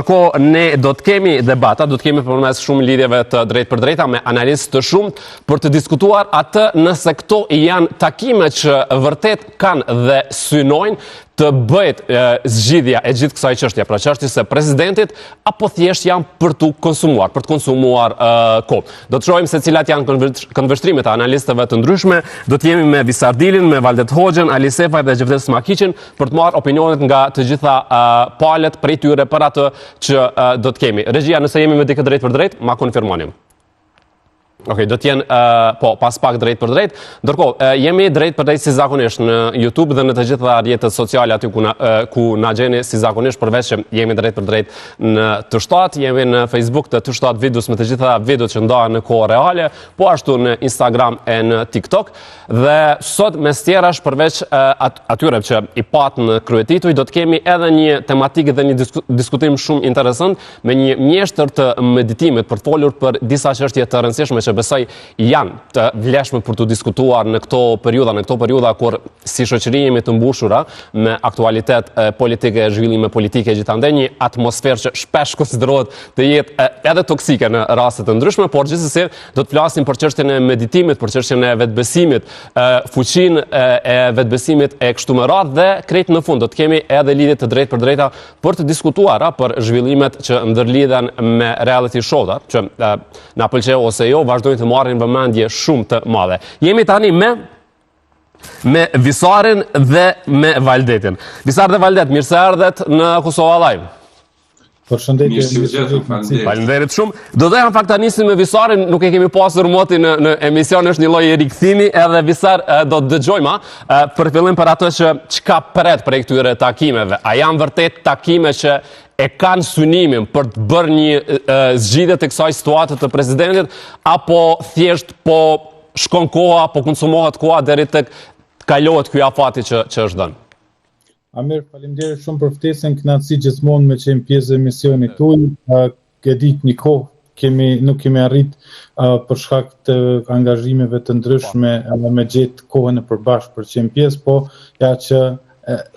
Ndërkohë ne do të kemi debata, do të kemi përmes shumë lidhjeve të drejt për drejta me analistë të shumt për të diskutuar atë nëse këto janë takime që vërtet kanë dhe synojnë të bëhet zgjidhja e gjithë kësaj çështje, pra çështjes së presidentit, apo thjesht janë për të konsumuar kohë. Do të shohim se cilat janë këndvështrimet e analistëve të ndryshme. Do të jemi me Visardilin, me Valdet Hoxhën, Ali Sefaj dhe Xhevdet Smakiqin për të marrë opinionet nga të gjitha palët prej tyre për atë që do të kemi. Regjia, nëse jemi me dikë drejt për drejt, ma konfirmonim. Okej, do t'jenë pas pak drejt për drejt. Ndërkohë, jemi drejt për drejt si zakonisht në YouTube dhe në të gjitha rrjetet sociale aty ku na gjeni si zakonisht, përveç që jemi drejt për drejt në të shtatë, jemi në Facebook të shtatë videos me të gjitha videot që ndahen në kohë reale, po ashtu në Instagram e në TikTok. Dhe sot mes tjerash përveç atyre që i pat në kryetituj, do të kemi edhe një tematikë dhe një diskutim shumë interesant me një mjeshtër të meditimit për të folur për disa çështje të rëndësishme që besoj janë të vlefshme për të diskutuar në këto periudha kur si shoqëri jemi të mbushura me aktualitet politike, zhvillime politike, gjithandaj një atmosferë që shpesh konsiderohet të jetë edhe toksike në raste të ndryshme, por gjithsesi do të flasim për çështjen e meditimit, për çështjen e vetbesimit, fuqinë e vetbesimit e kështu me radhë dhe krejt në fund do të kemi edhe lidhje të drejtë për drejta për të diskutuar për zhvillimet që ndërlidhen me reality show-ta, që na pëlqeu ose jo, vazhdojnë të marrin vëmendje shumë të madhe. Jemi tani me Visarin dhe me Valdetin. Visar dhe Valdet, mirë se erdhet në Kosova Live. Përshëndetje. Faleminderit shumë. Do doja në fakt ta nisim me Visarin, nuk e kemi pasur moti në emision, është një lloj rikthimi, edhe Visar do të dëgjojmë për fillim për ato që çka pret prej këtyre takimeve. A janë vërtet takime që e kanë synimin për të bërë një zgjidhje të kësaj situate të presidentit, apo thjesht po shkon koha, po konsumohet koha deri tek kalohet ky afati që është dhënë? Amir, faleminderit shumë për ftesën, kënaqësi gjithmonë me qenë pjesë e misionit tuaj. E ditë një kohë nuk kemi arrit për shkak të angazhimeve të ndryshme me gjetë kohën e përbashkët për të qenë pjesë, po ja që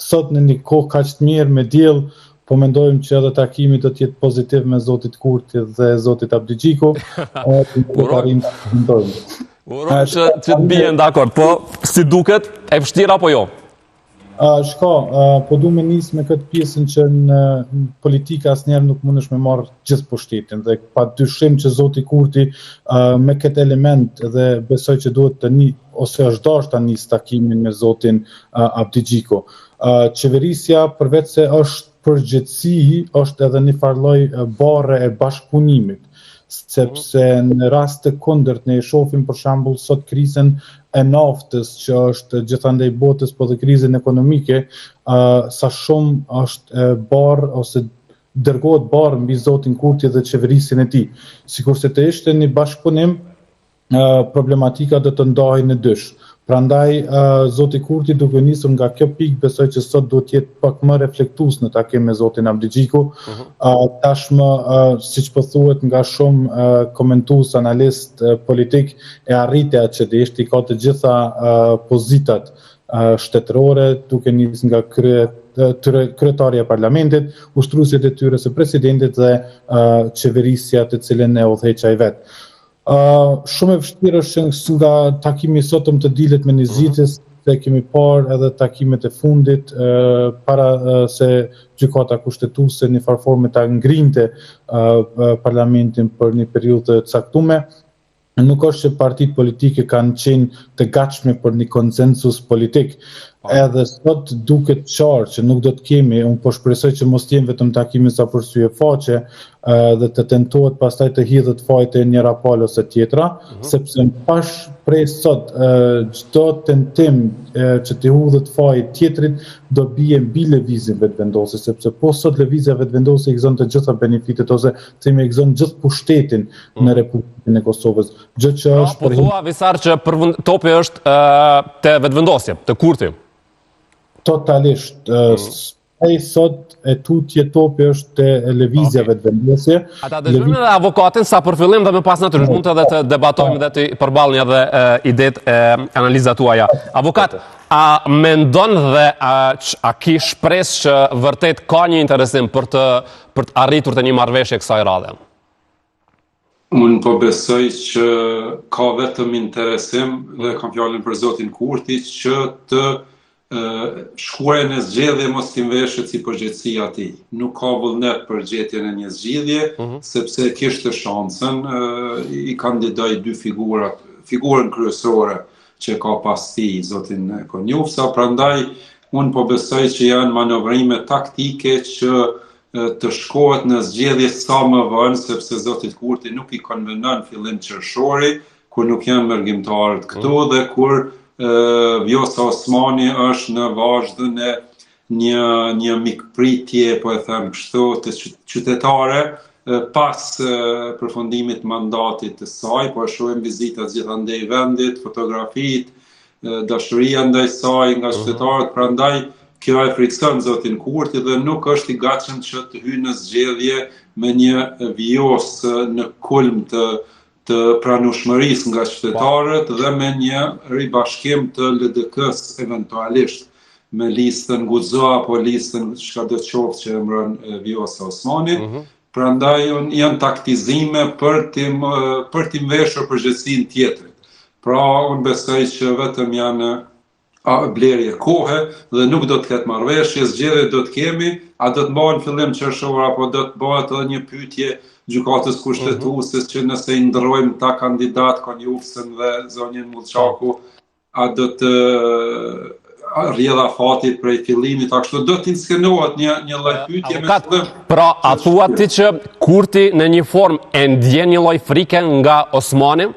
sot në një kohë kaq të mirë me diell, po mendojmë që edhe takimi do të jetë pozitiv me Zotit Kurti dhe Zotit Abdigjiku. Uroj që të bien dakord, po si duket e vështirë apo jo? Po du me nisë me këtë pjesën që në politika asnjëherë nuk mundesh me marrë gjithë pushtetin dhe pa dyshim që Zoti Kurti me këtë element dhe besoj që duhet të ose është dashur ta nisë takimin me Zotin Abdigjiku. Qeverisja përveç se është përgjithësi, është edhe një farloj bare e bashkëpunimit, sepse në rast të kundërt ne e shohim për shembull sot krizën e naftës që është gjithandej botës, po dhe krizën ekonomike, sa shumë është barë ose dërgohet barë mbi Zotin Kurti dhe qeverisin e tij. Sikurse të ishte një bashkëpunim, problematika do të ndahej në dysh. Prandaj Zoti Kurti duke nisur nga kjo pikë, besoj që sot duhet të jetë pak më reflektues në takim me Zotin Abdigjiku. Tashmë, siç po thuhet nga shumë komentues, analist politik, e arritja që të ishte i ka të gjitha pozitat shtetërore, duke nisur nga kryetarja e parlamentit, ushtruesit e tyre së presidentit dhe qeverisja të cilën e udhëheq ai vet. Shumë e vështirë është nga takimi sotëm të dilet me një zgjidhje, se kemi parë edhe takimet e fundit para se gjykata kushtetuese në farë forme ta ngrinte parlamentin për një periudhë të caktuar. Nuk është që partitë politike kanë qenë të gatshme për një konsensus politik. Edhe sot duket qartë që nuk do të kemi, unë po shpresoj që mos jenë vetëm takime sa për sy e faqe dhe të tentohet pastaj të hidhet fajt e njëra palë ose tjetra, sepse pash prej sot çdo tentim që të hudhet fajt tjetrit do bie mbi lëvizjen vetvendose, sepse po sot lëvizja vetvendose i gëzon të gjitha benefitet ose themi i gëzon gjithë pushtetin në Republikën e Kosovës. Gjë që është po thua Visar që topi është te vetvendosja, te Kurti. Totalisht. ai sot e tutje topi është te lëvizjeve të vendosje. Ata dëgjojmë edhe avokatin sa për fillim dhe më pas natyrisht mund edhe të debatojmë dhe të përballni edhe idetë e analizat tuaja. Avokat, a mendon dhe a ki shpresë që vërtet ka një interesim për të arritur të një marrëveshje kësaj radhe? Unë po besoj që ka vetëm interesim dhe kam fjalën për zotin Kurti që të shkuarjen e zgjedhje mos t'i veshët si përgjegjësia e tij. Nuk ka vullnet për gjetjen e një zgjidhje, sepse kishte shansën i kandidoi dy figurën kryesore që ka pas tij, zotin Konjufsa, prandaj unë po besoj që janë manovrime taktike që të shkohet në zgjedhje sa më vonë, sepse zotit Kurti nuk i konvenon fillim qershori, kur nuk janë mërgjimtarët këtu dhe kur Vjosa Osmani është në vazhdën e një mikpritje, po e them kështu, të qytetare pas përfundimit mandatit të saj, po e shohim vizitat gjithandej vendit, fotografit, dashuria ndaj saj nga qytetarët, prandaj kjo e frikson zotin Kurti dhe nuk është i gatshëm që të hyjë në zgjedhje me një Vjosë në kulm të pranueshmërisë nga qytetarët dhe me një ribashkim të LDK-s eventualisht me listën Guxo apo listën çka do të qoftë që emëron Vjosa Osmani. Prandaj janë taktizime për t'i veshur përgjegjësinë tjetrit. Pra unë besoj që vetëm janë blerje kohe dhe nuk do të ketë marrëveshje, zgjedhje do të kemi, a do të bëhen fillim qershor apo do të bëhet edhe një pyetje gjykatës kushtetuese që nëse i ndrojmë ta kandidat Konjufsën dhe zonin Mullçaku, a do të rrjedha fati prej fillimit, a kështu do të inskenohet një lloj pyetje me fillim. Pra, a thua ti që Kurti në një formë e ndjen një lloj frike nga Osmani?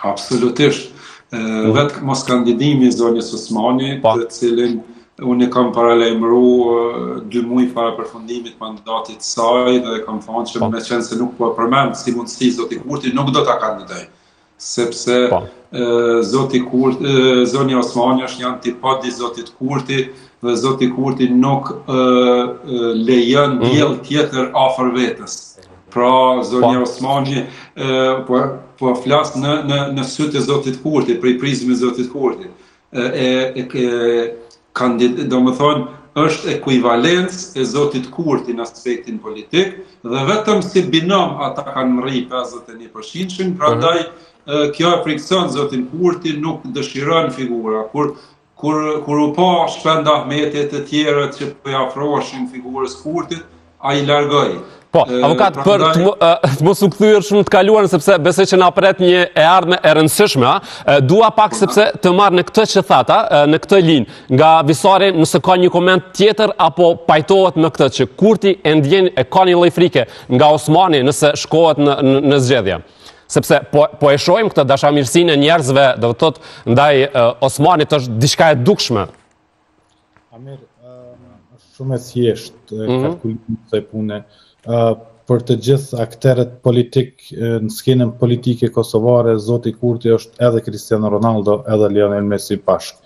Absolutisht. Vetë mos kandidimi i zonjës Osmani, të cilin unë kam paralajmëruar 2 muaj para përfundimit mandatit saj dhe kam thënë që me qenë se nuk po përmend si mundësi zoti Kurti nuk do ta kandidoj, sepse zonja Osmani është një antipod i zotit Kurti dhe zoti Kurti nuk lejon diell tjetër afër vetës. Pra, zonja Osmani po flas në sytë e zotit Kurti, prej prizmit zotit Kurti. Do më thonë, është ekuivalencë e zotit Kurti në aspektin politik dhe vetëm si binom ata kanë rri 51%, prandaj kjo e frikson zotin Kurti, nuk dëshiron figura. Kur u pa Shpend Ahmeti të tjerë që po i afroheshin figurës Kurtit, ai largoi. Po, avokat, për të mos u kthyer shumë të kaluarën, sepse besoj që na pret një e ardhme e rëndësishme, dua pak sepse të marr në këtë që thata, në këtë linjë, nga Visari nëse ka një koment tjetër apo pajtohet me këtë që Kurti e ndjen e ka një lloj frike nga Osmani nëse shkohet në zgjedhje. Sepse po e shohim këtë dashamirësinë e njerëzve, do të thotë ndaj Osmanit është diçka e dukshme. Amir, është shumë e thjeshtë kalkulimi kësaj pune. Për të gjithë akterët politik në skenën politike kosovare, zoti Kurti është edhe Cristiano Ronaldo, edhe Lionel Messi bashkë.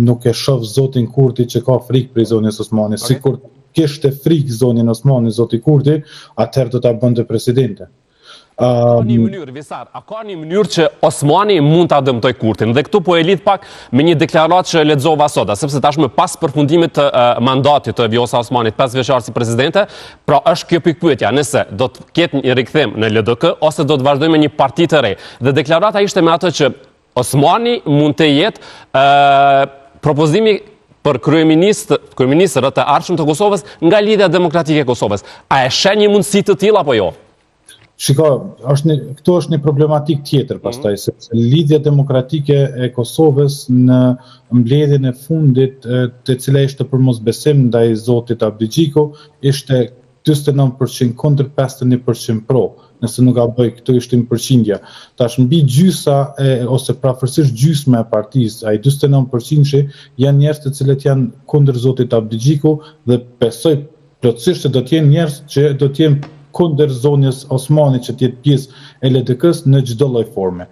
Nuk e shoh zotin Kurti që ka frikë për zonjës Osmani. Sikur kishte frikë zonjën Osmani, zoti Kurti, atëherë do ta bënte presidente. Ka një mënyrë, Visar, a ka një mënyrë që Osmani mund ta dëmtoj Kurtin? Dhe këtu po e lidh pak me një deklaratë që lexova sot, sepse tashmë pas përfundimit të mandatit të Vjosa Osmanit 5 vjeçar si presidente, pra është kjo pikpyetja, nëse do të ketë një rikthim në LDK ose do të vazhdojë me një parti të re. Dhe deklarata ishte me atë që Osmani mund të jetë propozimi për kryeministër të ardhshëm të Kosovës nga Lidhja Demokratike e Kosovës. A e sheh një mundësi të tillë apo jo? Shiko, këtu është një problematik tjetër pastaj, sepse Lidhja Demokratike e Kosovës në mbledhjen e fundit, të cila ishte për mosbesim ndaj zotit Abdigjiko, ishte 49% kundër 51% pro. Nëse nuk gaboj, këtu ishte një përqindja. Tash mbi gjysa ose prafërsisht gjysma e partisë, ai 49% janë njerëz të cilët janë kundër zotit Abdigjiko dhe besoj plotësisht se do të jenë njerëz që do të jenë kundër zonjës Osmani që t'jetë pjesë e LDK-s në çdo lloj forme.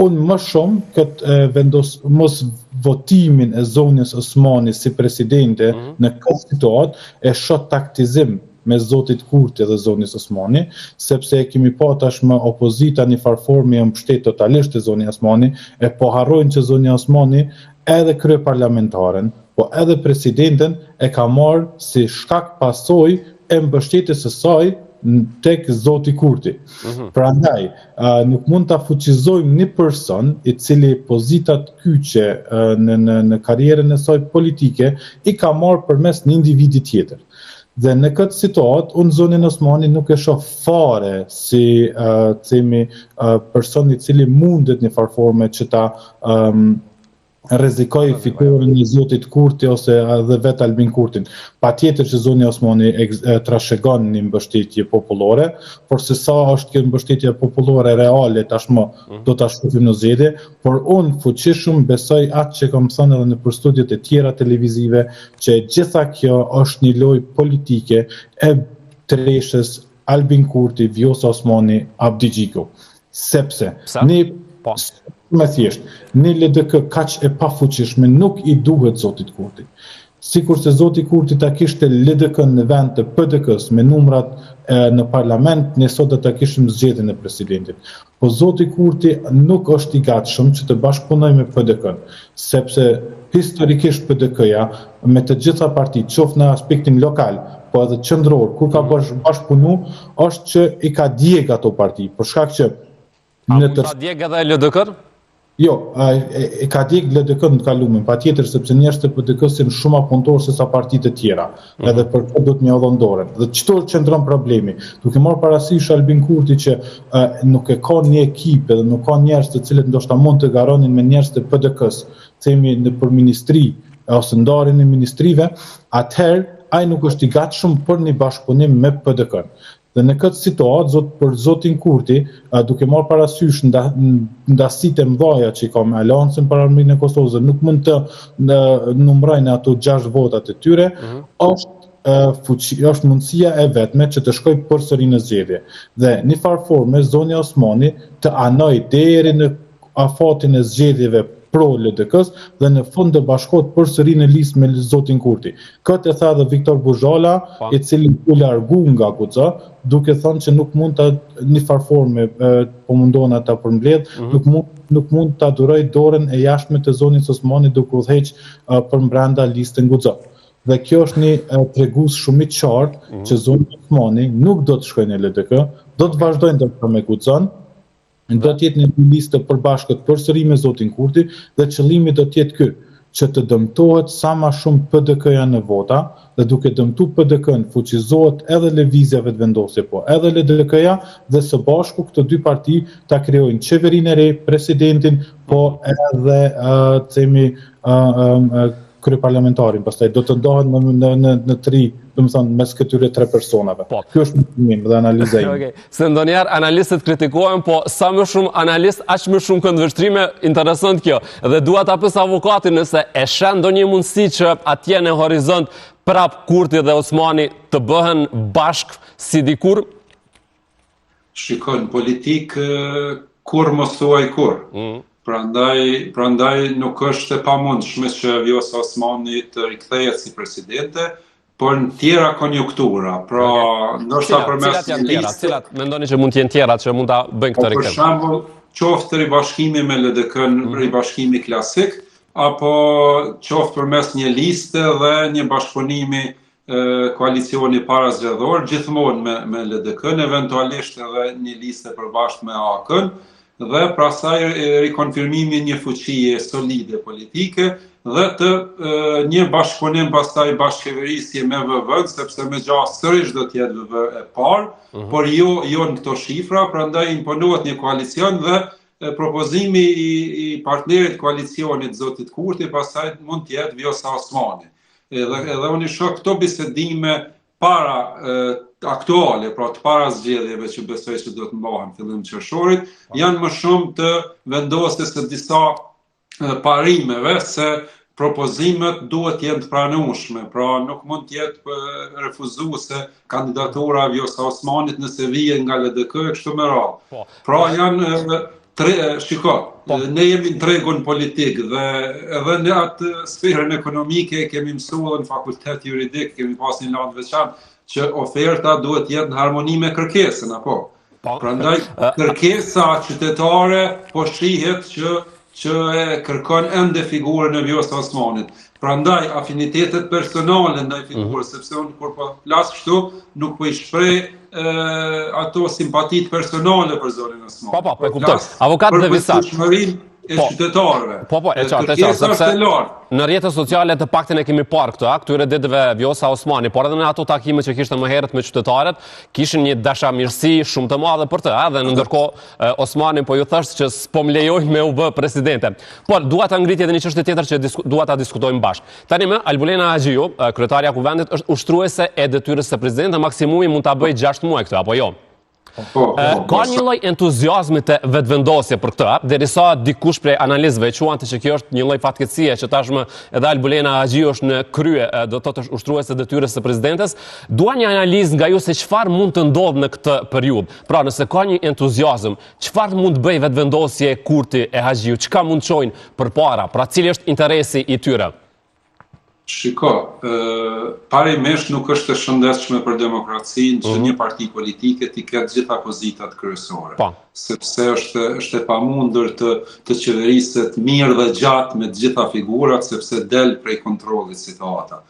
Unë më shumë këtë mos votimin e zonjës Osmani si presidente në këtë situatë e shoh taktizim me zotit Kurti dhe zonjës Osmani, sepse kemi pa tashmë opozita një farformi e mbështet totalisht e zonja Osmani, e po harrojnë që zonja Osmani edhe kryeparlamentaren, po edhe presidenten e ka marrë si shkak pasoj e mbështetjes së saj tek zoti Kurti. Prandaj, nuk mund ta fuqizojmë një person i cili pozitat kyçe në karrierën e saj politike i ka marrë përmes një individi tjetër. Dhe në këtë situatë, unë zonjën Osmani nuk e shoh fare si person i cili mundet një farforme që ta rrezikoj fitore në zotit Kurti ose dhe vetë Albin Kurtin. Patjetër që zonja Osmani trashëgon një mbështetje popullore, por se sa është kjo mbështetje popullore reale tashmë do ta shohim në zgjedhje, por unë fuqishëm besoj atë që kam thënë edhe në për studiet e tjera televizive, që gjitha kjo është një lojë politike e treshës Albin Kurti, Vjosa Osmani, Abdi Xhiku. Sepse me thjesht, një LDK kaq e pafuqishme nuk i duhet zotit Kurti. Sikur se zoti Kurti ta kishte LDK në vend të PDK-s me numrat në parlament, ne sot do ta kishim zgjedhjen e presidentit. Po zoti Kurti nuk është i gatshëm që të bashkëpunojë me PDK-n, sepse historikisht PDK-ja me të gjitha partitë, qoftë në aspektin lokal, po edhe qendror, kur ka bashkëpunu, është që i ka djeg ato parti, për shkak që ka djeg edhe LDK-n? Jo, e ka djeg LDK në të kalumin, patjetër sepse njerëzit e PDK-s janë shumë më punëtorë se sa partitë e tjera. Edhe për këtë do të më dhon dorën. Dhe çto qëndron problemi? Duke marrë parasysh Albin Kurti që nuk e ka një ekip edhe nuk ka njerëz të cilët ndoshta mund të garonin me njerëzit e PDK-s, themi nëpër ministri ose ndarjen e ministrive, atëherë ai nuk është i gatshëm për një bashkëpunim me PDK-n. Dhe në këtë situatë, për zotin Kurti, duke marrë parasysh ndasitë e mëdha që i ka me Aleancën për Armiqin e Kosovës, nuk mund të numrojnë ato 6 votat e tyre, është mundësia e vetme që të shkojë përsëri në zgjedhje. Dhe në farforme zonja Osmani të anoj deri në afatin e zgjedhjeve pro LDK-s dhe në fund të bashkohet përsëri në listë me zotin Kurti. Këtë e tha dhe Viktor Buzhala, i cili u largu nga Guxha, duke thënë që nuk mund ta një farforme po mundon ata përmbledh, nuk mund ta duroj dorën e jashtme të zonjës Osmani duke udhëheq për brenda listën Guxha. Dhe kjo është një tregues shumë i qartë që zonja Osmani nuk do të shkojë në LDK, do të vazhdojnë të me Guxhan, do të jetë një listë përbashkët përsëri me zotin Kurti dhe qëllimi do të jetë ky, që të dëmtohet sa më shumë PDK-ja në vota dhe duke dëmtuar PDK-n fuqizohet edhe lëvizja vetëvendosje, po edhe LDK-ja dhe së bashku këto dy parti ta krijojnë qeverinë e re, presidentin, po edhe kryeparlamentarin, pastaj do të ndahen në 3, domethënë mes këtyre 3 personave. Ky është mënyrimi dhe analiza ime. Se ndonjëherë analistët kritikojnë, po sa më shumë analist, aq më shumë këndvështrime, interesant kjo. Dhe dua ta pyes avokatin nëse e shën ndonjë mundësi që atje në horizont prap Kurti dhe Osmani të bëhen bashk si dikur? Shikon, politik kur mos thuaj kur. Prandaj nuk është e pamundshme që Vjosa Osmani të rikthehet si presidente, por në tjera konjunktura. Pra, ndoshta përmes një liste. Cilat mendoni që mund të jenë tjera që mund ta bëjnë këtë rikthem? Për shembull, qoftë ribashkimi me LDK-n, ribashkimi klasik, apo qoftë përmes një liste dhe një bashkëpunimi koalicioni parazgjedhor, gjithmonë me LDK-n, eventualisht edhe një liste përbashkë me AK-n, dhe prasaj rikonfirmimi një fuqie solide politike dhe të një bashkëpunim pastaj bashkëqeverisje me VV-n, sepse me gjasë sërish do t'jetë VV e parë, por jo në këto shifra, prandaj imponohet një koalicion dhe propozimi i partnerit koalicionit zotit Kurti pastaj mund t'jetë Vjosa Osmani. Edhe unë i shoh këto bisedime para aktuale, pra të para zgjedhjeve që besoj që do të mbahen fillim qershorit, janë më shumë të vendosjes së disa parimeve se propozimet duhet jenë të pranueshme, pra nuk mund të jetë refuzuese kandidatura e Vjosa Osmanit nëse vije nga LDK e kështu me radhë. Pra janë ne jemi në tregun politik dhe edhe në atë sferën ekonomike kemi mësuar në fakultet juridik, kemi pas një lanë veçantë që oferta duhet jetë në harmoni me kërkesën, apo? Prandaj kërkesa qytetare po shihet që e kërkon ende figurën e Vjosa Osmanit. Prandaj afinitetet personale ndaj figurës, sepse unë kur po flas kështu nuk po i shpreh ato simpatit personale për zonin Osmanit. Po, e kuptoj. Avokat dhe Visar. E qytetarëve. Po, e qartë, sepse në rrjetet sociale të paktën e kemi parë këtyre ditëve Vjosa Osmani, por edhe në ato takime që kishte më herët me qytetarët, kishin një dashamirësi shumë të madhe për të, dhe ndërkohë Osmani po ju thashë që s'po më lejoj me u bë presidente. Por dua ta ngritje edhe një çështje tjetër që dua ta diskutojmë bashkë. Tani më Albulena Haxhiu, kryetaria e kuvendit, është ushtruese e detyrës së presidentit, maksimumi mund ta bëjë 6 muaj këtë, apo jo? Ka një lloj entuziazmi të vetvendosje për këtë, derisa dikush prej analistëve quante që kjo është një lloj fatkeqësie që tashmë edhe Albulena Haxhiu është në krye, do të thotë është ushtruese e detyrës së presidentes. Dua një analizë nga ju se çfarë mund të ndodhë në këtë periudhë. Pra, nëse ka një entuziazëm, çfarë mund të bëjë vetvendosje Kurti e Haxhiu, çka mund të çojnë përpara? Pra, cili është interesi i tyre? Shiko, parimisht nuk është e shëndetshme për demokracinë që një parti politike t'i ketë gjitha pozitat kryesore. Sepse është e pamundur të qeveriset mirë dhe gjatë me gjitha figurat, sepse del prej kontrollit situata.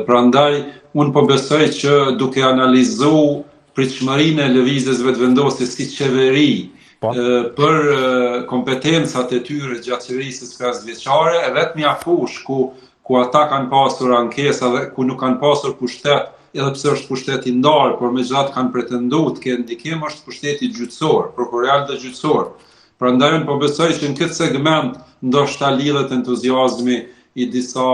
Prandaj, unë po besoj që duke analizu pritshmërinë e lëvizjes vetvendosjes si qeveri për kompetencat e tyre gjatë qeverisjes 5 vjeçare, e vetmi afush ku ata kanë pasur ankesa dhe ku nuk kanë pasur pushtet, edhe pse është pushtet i ndarë, por megjithatë kanë pretenduar të kenë ndikim, është pushteti gjyqësor, prokurorial dhe gjyqësor. Prandaj unë po besoj që në këtë segment ndoshta lidhet entuziazmi i disa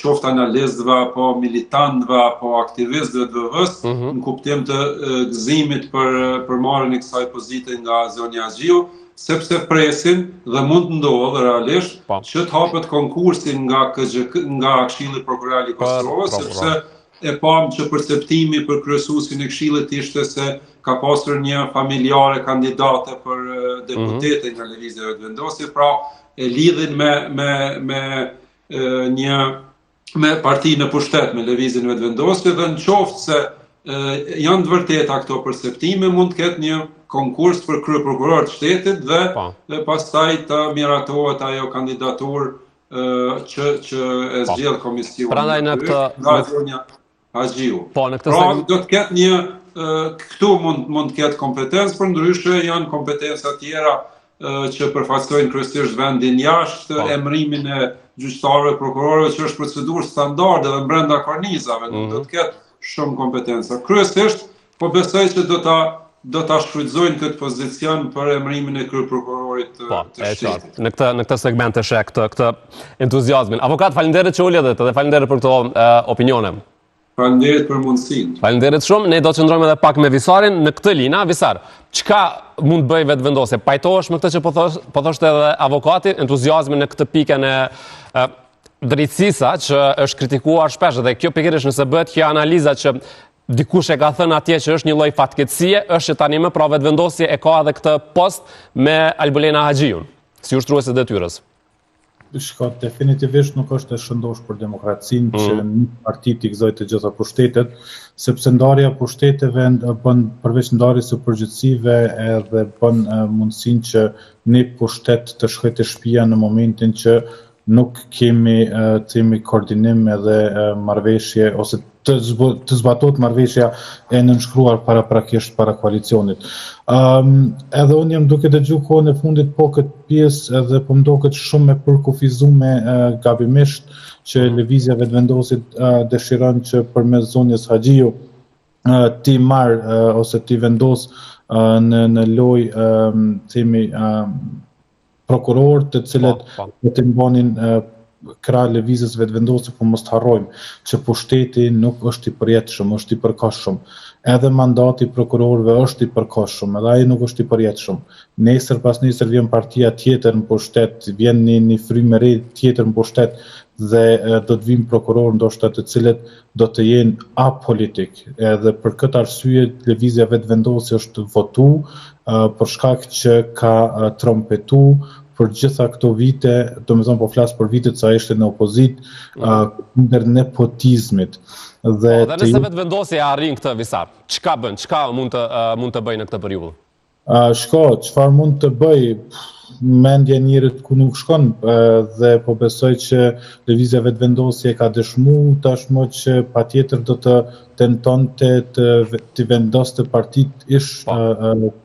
qoftë analistëve apo militantëve apo aktivistëve të VV-s në kuptim të gëzimit për marrjen e kësaj pozite nga zoni Haxhiu, sepse presin dhe mund të ndodhë realisht që të hapet konkursin nga Këshilli Prokurorial i Kosovës, sepse e pam që perceptimi për kryesuesin e Këshillit ishte se ka pasur një familjare kandidate për deputete nga lëvizja e vetvendosjes, pra e lidhin me partinë në pushtet, me lëvizjen e vetvendosjes, dhe në qoftë se janë të vërteta këto perceptime, mund të ketë një konkurs për kryeprokuror të shtetit dhe pastaj të miratohet ajo kandidaturë që e zgjedh komisioni. Prandaj në nga zonja Haxhiu. Pra do të ketë një këtu mund të ketë kompetencë, por ndryshe janë kompetenca tjera që përfaqësojnë kryesisht vendin jashtë, emërimin e gjyqtarëve, prokurorëve, që është procedurë standarde dhe brenda kornizave, nuk do të ketë shumë kompetenca. Kryesisht po besoj që do ta shfrytëzojnë këtë pozicion për emërimin e kryeprokurorit të shtetit. Në këtë segment e sheh këtë entuziazmin. Avokat, faleminderit që ulët dhe faleminderit për këto opinione. Faleminderit për mundësinë. Faleminderit shumë. Ne do të qëndrojmë edhe pak me Visarin në këtë linja. Visar, çka mund bëj vetvendosje? Pajtohesh me këtë që po thoshte edhe avokati, entuziazmin në këtë pikën e drejtësisë që është kritikuar shpesh, dhe kjo pikërisht nëse bëhet kjo analiza që dikush e ka thënë atje që është një lloj fatkeqësie, është që tani më pra vetvendosje e ka edhe këtë post me Albulena Haxhiun, si ushtruese e detyrës. Shko, definitivisht nuk është e shëndosh për demokracinë që një parti t'i gëzojë të gjitha pushtetet, sepse ndarja pushteteve bën përveç ndarjes së përgjegjësive edhe bën mundësinë që një pushtet të shkojë te shtëpia në momentin që nuk kemi koordinim edhe marrëveshje ose të zbatohet marrëveshja e nënshkruar paraprakisht para koalicionit. Edhe unë jam duke dëgjuar kohën e fundit po këtë pjesë edhe po më duket shumë e përkufizuar gabimisht që lëvizja vetvendosit dëshiron që përmes zonës Haxhiu ti marr ose ti vendos në lojë themi prokuror të cilët do të mbanin krah lëvizjes vetëvendosje, po mos të harrojmë që pushteti nuk është i përjetshëm, është i përkohshëm. Edhe mandati i prokurorëve është i përkohshëm, edhe ai nuk është i përjetshëm. Nesër pas nesër vjen partia tjetër në pushtet, vjen një frymë e re tjetër në pushtet dhe do të vinë prokurorë ndoshta të cilët do të jenë apolitik. Edhe për këtë arsye lëvizja vetëvendosje është votu për shkak që ka trompetu për gjitha këto vite, domethënë po flas për vitet sa ishte në opozit, kundër nepotizmit. Dhe nëse vetëvendosja arrin këtë Visar, çka bën? Çka mund të bëjë në këtë periudhë? Çfarë mund të bëj? Mendja e njerit ku nuk shkon dhe po besoj që lëvizja vetëvendosje ka dëshmuar tashmë që patjetër do të tentonte të vendoste partitë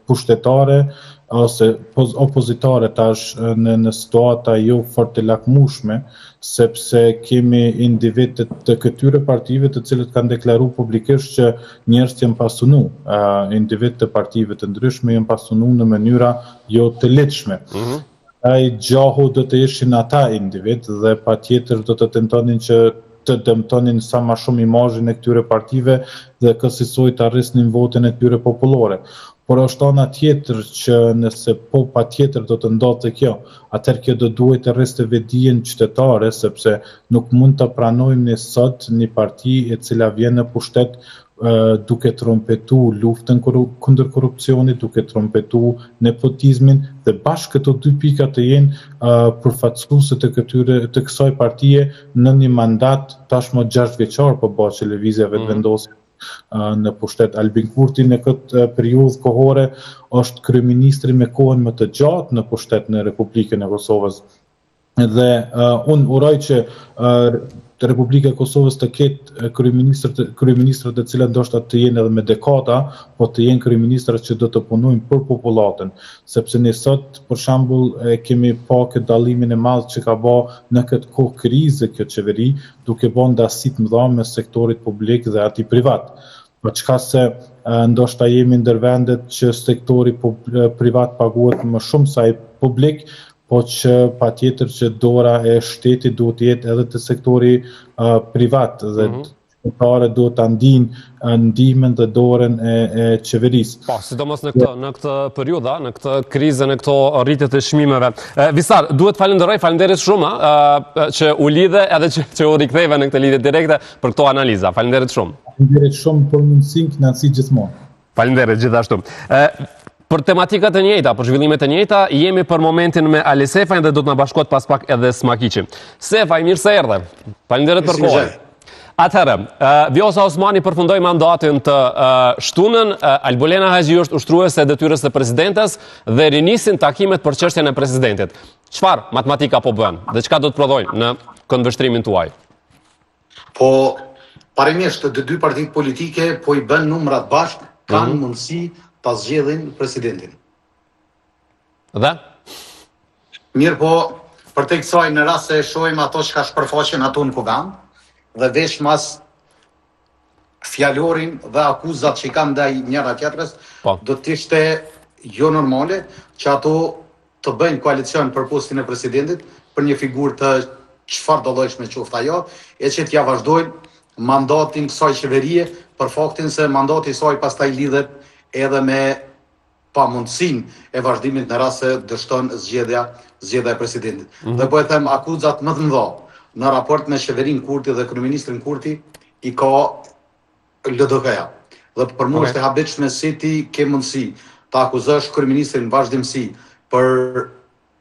pushtetare ose opozitare tash në situata jo fort të lakmueshme, sepse kemi individ të këtyre partive të cilët kanë deklaruar publikisht që njerëzit janë pasunu, individ të partive të ndryshme janë pasunu në mënyra jo të lehtëshme. Ai gjahu do të ishin ata individ dhe patjetër do të tentonin që të dëmtonin sa më shumë imazhin e këtyre partive dhe kësaj të arrisnin votën e tyre popullore. Por është ana tjetër që nëse po patjetër do të ndodhte kjo, atëherë kjo do duhet të rriste vetdijen qytetare, sepse nuk mund të pranojmë ne sot një parti e cila vjen në pushtet duke trompetu luftën kundër korrupsionit, duke trompetu nepotizmin dhe bashkë këto dy pika të jenë përfaqësuese të kësaj partie në një mandat tashmë 6 vjeçar po bëhet lëvizja vetëvendosje në pushtet. Albin Kurti në këtë periudhë kohore është kryeministri me kohën më të gjatë në pushtet në Republikën e Kosovës. Dhe unë uroj që Republika e Kosovës të ketë kryeministrat të cilët ndoshta të jenë edhe me dekada, po të jenë kryeministrat që do të punojnë për popullatën, sepse ne sot për shembull kemi pa këtë dallimin e madh që ka bë në këtë kohë krize kjo qeveri, duke bën ndasi të mëdha me sektorit publik dhe atij privat. Për çka se ndoshta jemi ndër vendet që sektori privat paguhet më shumë se ai publik, po që patjetër që dora e shtetit duhet të jetë edhe të sektori privat dhe qytetarët duhet ta ndiejnë ndihmën dhe dorën e qeverisë. Po, sidomos në këtë periudhë, në këtë krizë, në këto rritje të çmimeve. Visar, duhet falenderoj shumë që u lidhe edhe që u riktheve në këtë lidhje direkte për këto analiza. Falenderit shumë. Falenderit shumë për mundësinë, kënaqësi gjithmonë. Falenderit gjithashtu. Për tematikat e njëjta, për zhvillimet e njëjta, jemi për momentin me Ali Sefajin dhe do të na bashkohet pas pak edhe Smakiqi. Sefaj, mirë se erdhe. Faleminderit për kohën. Atëherë, Vjosa Osmani përfundoi mandatin të shtunën, Albulena Haqi është ushtruese e detyrës së presidentes dhe rinisin takimet për çështjen e presidentit. Çfarë matematika po bën dhe çka do të prodhojnë në këndvështrimin tuaj? Po, parimisht të dy partitë politike po i bën numrat bashkë, kanë mundësi ta zgjedhin presidentin. Dhe? Mirë po, për te kësaj në rast se shohim ato që ka shpërfaqen ato në program, dhe vesh mas fjalorin dhe akuzat që i kanë ndaj njëra tjetrës, do të ishte jo normale që ato të bëjnë koalicion për postin e presidentit për një figurë të çfarë do llojshme qoftë ajo, e që t'ja vazhdojnë mandatin kësaj qeverie për faktin se mandati i saj pastaj lidhet edhe me pamundësinë e vazhdimit në rast se dështon zgjedhja e presidentit. Dhe po e them akuzat më të mëdha në raport me qeverinë Kurti dhe kryeministrin Kurti i ka LDK-ja. Dhe për mua është e habitshme se ti ke mundësi të akuzosh kryeministrin vazhdimsi për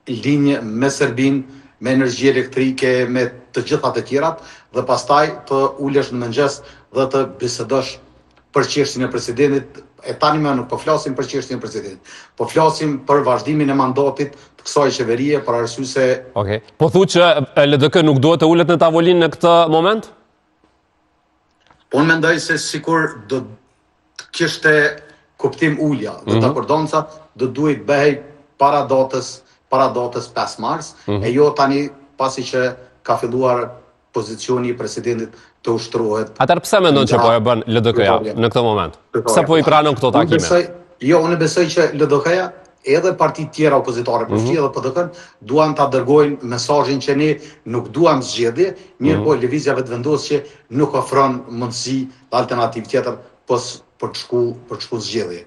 linje me Serbinë, me energji elektrike, me të gjitha të tjerat, dhe pastaj të ulesh në mëngjes dhe të bisedosh për çështjen e presidentit. E tani më nuk po flasim për çështjen e presidentit. Po flasim për vazhdimin e mandatit të kësaj qeverie për arsye se Po thu që LDK nuk duhet të ulet në tavolinë në këtë moment? Unë mendoj se sikur do të kishte kuptim ulja dhe dakordonca do duhet bëhej para datës 5 mars, e jo tani pasi që ka filluar pozicioni i presidentit të ushtrohet. Atëherë pse mendon që po e bën LDK-ja në këtë moment? Pse po i pranon këto takime? Jo, unë besoj që LDK-ja edhe partit tjera opozitare, përfshi edhe PDK-n, duan ta dërgojnë mesazhin që ne nuk duam zgjedhje, mirë po lëvizjave të vendosje nuk ofron mundësi alternativë tjetër për të shku zgjedhje.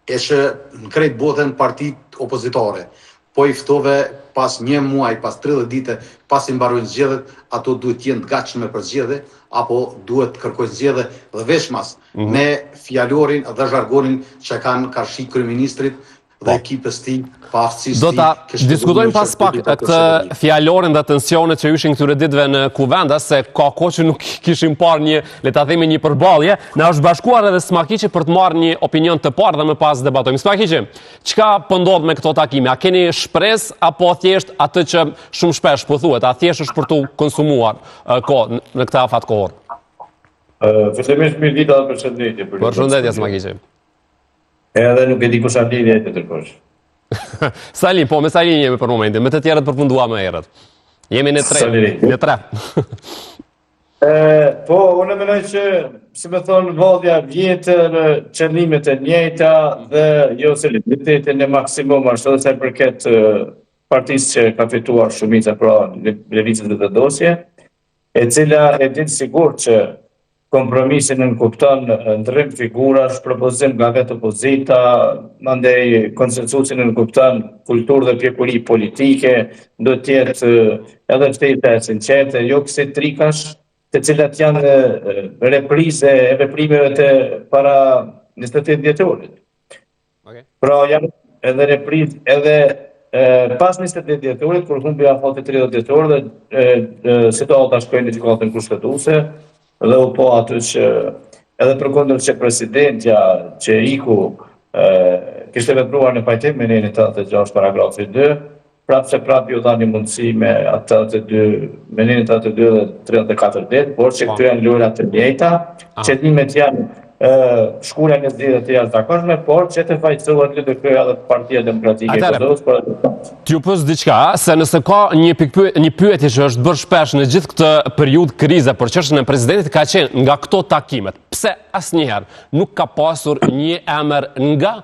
E që në krejt botën partit opozitare, po i ftove pas 1 muaj, pas 30 dite, pas i mbarojnë zgjedhjet, ato duhet jenë të gatshme për zgjedhje, apo duhet kërkojnë zgjedhje dhe veçmas me fjalorin dhe zhargonin që kanë karshi kryeministrit dhe ekipës ti, paftësisht do ta diskutojmë pas pak këtë fjalorin dhe tensionet që ishin këtyre ditëve në Kuvenda, se ka kohë që nuk kishim parë le ta themi një përballje. Na është bashkuar edhe Smakiqi për të marrë një opinion të parë dhe më pas debatojmë. Smakiqi, çka po ndodh me këto takime? A keni shpresë apo thjesht atë që shumë shpesh po thuhet, a thjesht është për të konsumuar kohë në këtë afat kohor? Fillimisht mirëdita dhe përshëndetje. Përshëndetje Smakiqi. Edhe nuk e di kush Salini e të tërkosh. Salini, po me Salini jemi për momentin, me të tjerët përfundua më herët. Jemi në 3. Po, unë mendoj që, si me thonë, vallja vjetër, qëllimet e njëjta dhe jo celebritetin e maksimum ashtu sa i përket partisë që ka fituar shumica pra lëvizjet e vendosje, e cila e din sigurt që kompromisin në kupton ndrym figurash, propozim nga vetë opozita, mandej konsensusin në kupton kulturë dhe pjekuri politike, do t'jetë edhe shtete sinqerte, jo kësi trikash, të cilat janë reprize e veprimeve të para 28 vjetorit. Pra janë edhe reprize, edhe pas 28 vjetorit, kur humbi afati 30 vjetorit, dhe situata shkojnë në gjykatën kushtetuese, dhe u po aty që edhe përkundër që presidentja që iku kishte vepruar në pajtim me 186 paragrafi 2, prapë ju dha një mundësi me 82 dhe 34 ditë, por që këtu janë lojrat të njëjta, qëllimet janë shkurja në zgjedhjet e jashtëzakonshme, por që të fajtësohet LDK-ja dhe Partia Demokratike e Kosovës. T'ju pës diçka, se nëse ka një pyetje që është bërë shpesh në gjithë këtë periudhë krize për çështjen e presidentit, ka qenë nga këto takimet. Pse asnjëherë nuk ka pasur një emër nga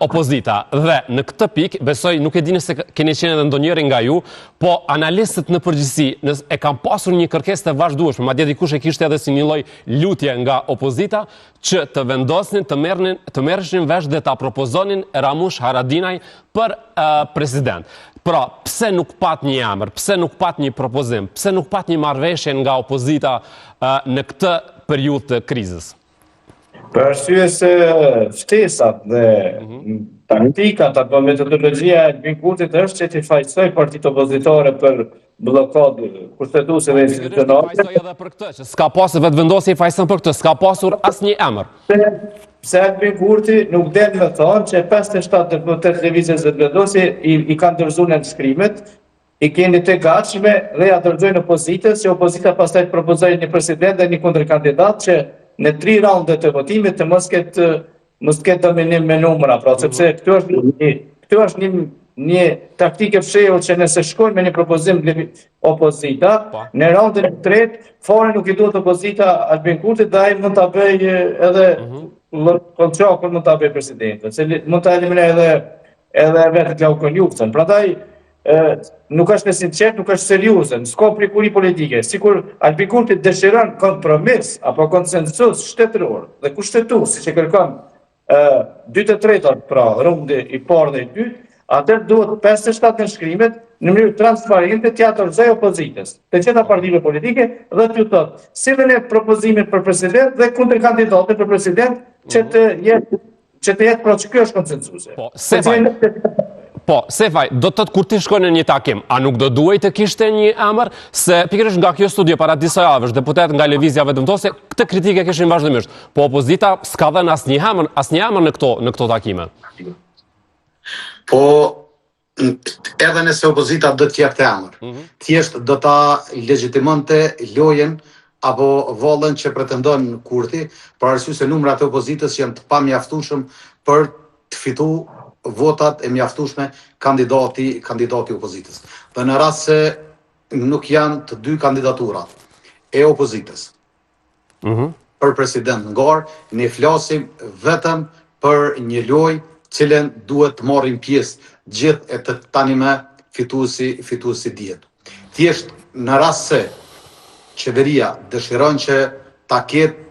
opozita, dhe në këtë pikë besoj nuk e dini se keni qenë edhe ndonjëri nga ju, po analistët në përgjithësi e kanë pasur një kërkesë të vazhdueshme, madje dikush e kishte edhe si një lloj lutje nga opozita që të vendosnin të merreshin vesh dhe ta propozonin Ramush Haradinaj për president. Pra, pse nuk pat një emër, pse nuk pat një propozim, pse nuk pat një marrëveshje nga opozita në këtë periudhë të krizës? Për arsye se ftesat dhe taktikat apo metodologjia e Albin Kurtit është që t'i fajsoj partitë opozitare për bllokad kushtetuese dhe institucionale. Fajsoj edhe për këtë, që s'ka pasur vetëvendosje i fajson për këtë, s'ka pasur asnjë emër. Pse Albin Kurti nuk del me thonë që 57 deputet lëvizjes vetëvendosje i kanë dorëzuar në shkrimet, i keni të gatshme dhe ja dorëzojnë opozitës, që opozita pastaj propozojnë një president dhe një kundërkandidat që në 3 raunde të votimit të mos ketë dominim me numra, pra sepse këtu është një taktike fshehur që nëse shkojnë me një propozim opozita, në raundin e tretë fare nuk i duhet opozita Albin Kurtit dhe ai mund ta bëj edhe kontrakt mund ta bëj presidentin, se mund ta eliminojë edhe vetë Glaukon Juksën. Prandaj nuk është sinqert, nuk është serioze, s'ka prikuri politike. Sikur Albin Kurti dëshiron kompromis apo konsensus shtetëror dhe kushtetues, siç e kërkon 2/3, pra rundi i parë dhe i dytë, atëherë duhet 57 në shkrimet në mënyrë transparente t'ia dorëzoj opozitës, të gjitha partive politike dhe t'ju thotë sillni propozimin për president dhe kundërkandidatin për president që të jetë pra që kjo është konsensuese. Po, Sefaj, do të kur ti shkoj në një takim, a nuk do duhej të kishte një emër, se pikërisht nga kjo studio para disa javësh, deputet nga lëvizja vetëvendosje, këtë kritike kishin vazhdimisht, po opozita s'ka dhënë asnjë emër në këto takime. Po, edhe nëse opozita do të jepte emër, thjesht do ta legitimonte lojën apo vallën që pretendon Kurti, për arsye se numrat e opozitës janë të pamjaftueshëm për të fituar votat e mjaftueshme kandidati opozitës. Dhe në rast se nuk janë të dy kandidaturat e opozitës për president ngar, ne flasim vetëm për një lojë cilën duhet të marrin pjesë gjithë e të tani më fituesi dihet. Thjesht në rast se qeveria dëshiron që ta ketë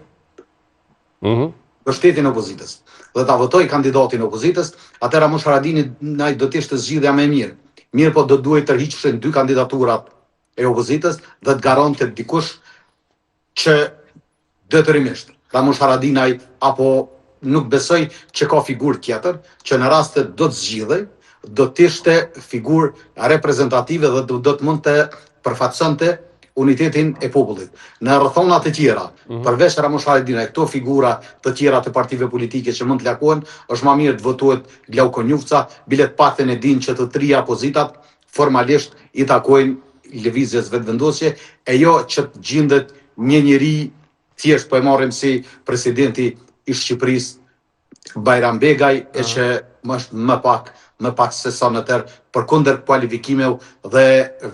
mbështetjen e opozitës dhe ta votoj kandidatin e opozitës, atëherë Ramush Haradinaj do të ishte zgjidhja më e mirë. Mirë po do duhet të tërhiqeshin 2 kandidaturat e opozitës dhe të garantonte dikush që detyrimisht Ramush Haradinaj apo nuk besoj që ka figurë tjetër që në rast se do të zgjidhej, do të ishte figurë reprezentative dhe do të mund të përfaqësonte unitetin e popullit. Në rrethona të tjera, përveç Ramush Haradinaj, këto figura të tjera të partive politike që mund të largohen, është më mirë të votohet Glauko Njufca, bile të paktën e dinë që të 3 opozitat formalisht i takojnë lëvizjes vetëvendosje, e jo që të gjendet një njeri thjesht po e marrim si presidenti i Shqipërisë Bajram Begaj, e që është më pak se sa në tërë përkundër kualifikimeve dhe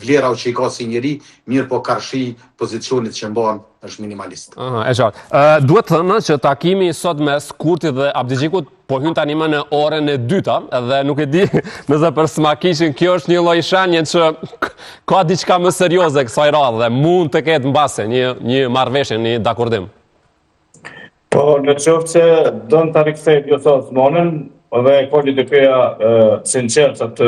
vlerave që i ka si njeri, mirë po karshi pozicionit që mban është minimalist. E qartë. Duhet thënë që takimi sot mes Kurtit dhe Abdigjikut po hyn tani më në orën e dyta dhe nuk e di nëse për Smakishin kjo është një lloj shenje që ka diçka më serioze kësaj radhe dhe mund të ketë mbase një marrëveshje, një dakordim. Po, në qoftë se do në të rikthej Vjosa Osmanin, dhe e koli të këja sinqert atë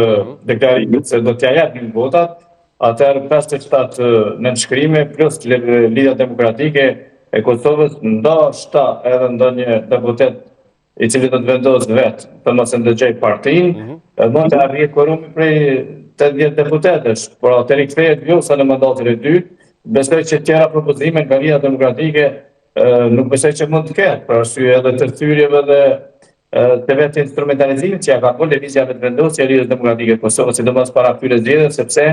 deklarimit se do t'ja japin votat, atëherë 57 nënshkrime plus Lidhja Demokratike e Kosovës, ndoshta edhe ndonjë deputet i cili do të vendos vetë për mos e ndëgjej partinë, mund të arrijë kvorumi prej 80 deputetësh, por të rikthehet Vjosa në mandatin e dytë, besoj që tjera propozime nga Lidhja Demokratike nuk besoj që mund të ketë, për arsye edhe të thyrjeve dhe të vetë instrumentalizimit që ja ka bërë lëvizja vetëvendosje e Lidhjes Demokratike të Kosovës, sidomos para këtyre zgjedhjeve, sepse